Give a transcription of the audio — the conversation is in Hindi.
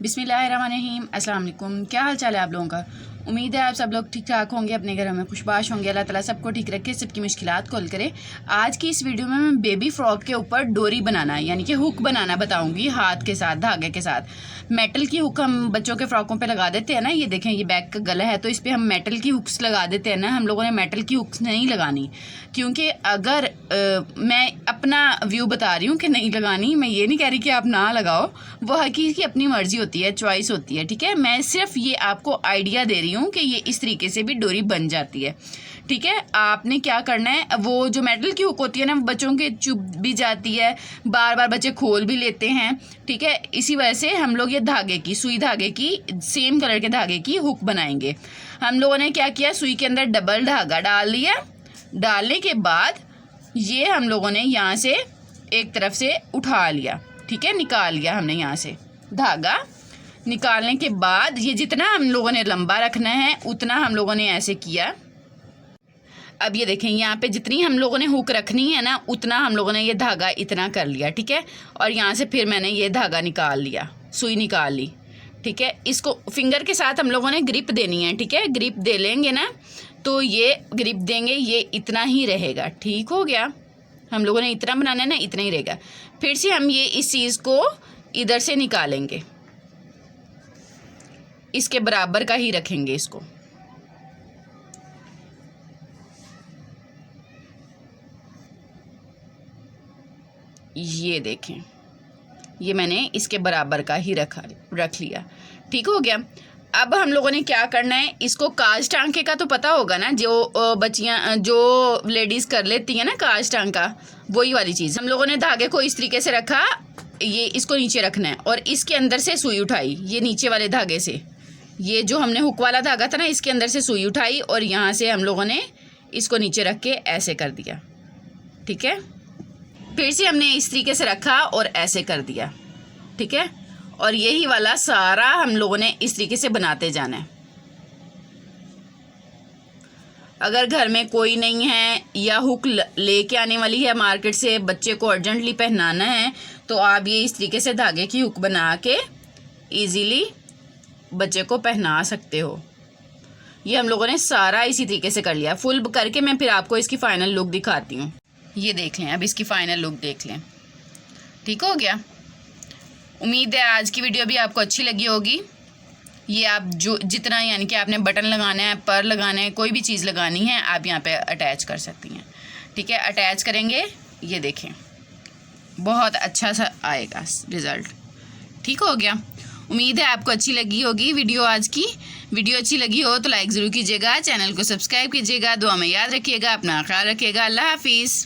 बिस्मिल्लाहिर्रहमानिर्रहीम। अस्सलाम वालेकुम। क्या हाल चाल है आप लोगों का? उम्मीद है आप सब लोग ठीक ठाक होंगे, अपने घरों में खुशबाश होंगे। अल्लाह ताला सबको ठीक रखे, सबकी मुश्किलात को हल करे। आज की इस वीडियो में मैं बेबी फ्रॉक के ऊपर डोरी बनाना यानी कि हुक बनाना बताऊंगी, हाथ के साथ, धागे के साथ। मेटल की हुक हम बच्चों के फ्रॉकों पे लगा देते हैं ना, ये देखें ये बैक का गला है तो इस पर हम मेटल की हुक्स लगा देते हैं ना। हम लोगों ने मेटल की हुक्स नहीं लगानी, क्योंकि अगर मैं अपना व्यू बता रही हूँ कि नहीं लगानी, मैं ये नहीं कह रही कि आप ना लगाओ, वो हकीकी की अपनी मर्जी होती है, चॉइस होती है, ठीक है। मैं सिर्फ ये आपको आइडिया दे रही हूँ कि ये इस तरीके से भी डोरी बन जाती है, ठीक है। आपने क्या करना है, वो जो मेटल की हुक होती है ना, बच्चों के चुभ भी जाती है, बार बार बच्चे खोल भी लेते हैं, ठीक है। इसी वजह से हम लोग ये धागे की, सुई धागे की, सेम कलर के धागे की हुक बनाएंगे। हम लोगों ने क्या किया, सुई के अंदर डबल धागा डाल लिया। डालने के बाद ये हम लोगों ने यहाँ से एक तरफ से उठा लिया, ठीक है, निकाल लिया हमने यहाँ से धागा। निकालने के बाद ये जितना हम लोगों ने लंबा रखना है उतना हम लोगों ने ऐसे किया। अब ये देखें यहाँ पे जितनी हम लोगों ने हुक रखनी है ना, उतना हम लोगों ने ये धागा इतना कर लिया, ठीक है। और यहाँ से फिर मैंने ये धागा निकाल लिया, सुई निकाल ली, ठीक है। इसको फिंगर के साथ हम लोगों ने ग्रिप देनी है, ठीक है। ग्रिप दे लेंगे ना तो ये ग्रिप देंगे, ये इतना ही रहेगा, ठीक हो गया। हम लोगों ने इतना बनाना है ना, इतना ही रहेगा। फिर से हम ये इस चीज़ को इधर से निकालेंगे, इसके बराबर का ही रखेंगे इसको। ये देखें, ये मैंने इसके बराबर का ही रख लिया, ठीक हो गया। अब हम लोगों ने क्या करना है, इसको काज टांके का तो पता होगा ना, जो बच्चियां, जो लेडीज़ कर लेती हैं ना काज टांका, वही वाली चीज़। हम लोगों ने धागे को इस तरीके से रखा, ये इसको नीचे रखना है और इसके अंदर से सुई उठाई, ये नीचे वाले धागे से, ये जो हमने हुक वाला धागा था ना, इसके अंदर से सुई उठाई और यहाँ से हम लोगों ने इसको नीचे रख के ऐसे कर दिया, ठीक है। फिर से हमने इस तरीके से रखा और ऐसे कर दिया, ठीक है। और यही वाला सारा हम लोगों ने इस तरीके से बनाते जाना है। अगर घर में कोई नहीं है या हुक लेके आने वाली है मार्केट से, बच्चे को अर्जेंटली पहनाना है, तो आप ये इस तरीके से धागे की हुक बना के इजीली बच्चे को पहना सकते हो। ये हम लोगों ने सारा इसी तरीके से कर लिया। फुल करके मैं फिर आपको इसकी फ़ाइनल लुक दिखाती हूँ। ये देख लें, अब इसकी फ़ाइनल लुक देख लें, ठीक हो गया। उम्मीद है आज की वीडियो भी आपको अच्छी लगी होगी। ये आप जो जितना यानी कि आपने बटन लगाना है, पर लगाना है, कोई भी चीज़ लगानी है, आप यहाँ पे अटैच कर सकती हैं, ठीक है। अटैच करेंगे, ये देखें बहुत अच्छा सा आएगा रिज़ल्ट, ठीक हो गया। उम्मीद है आपको अच्छी लगी होगी वीडियो। आज की वीडियो अच्छी लगी हो तो लाइक ज़रूर कीजिएगा, चैनल को सब्सक्राइब कीजिएगा, दुआ में याद रखिएगा, अपना ख्याल रखिएगा। अल्लाह हाफिज़।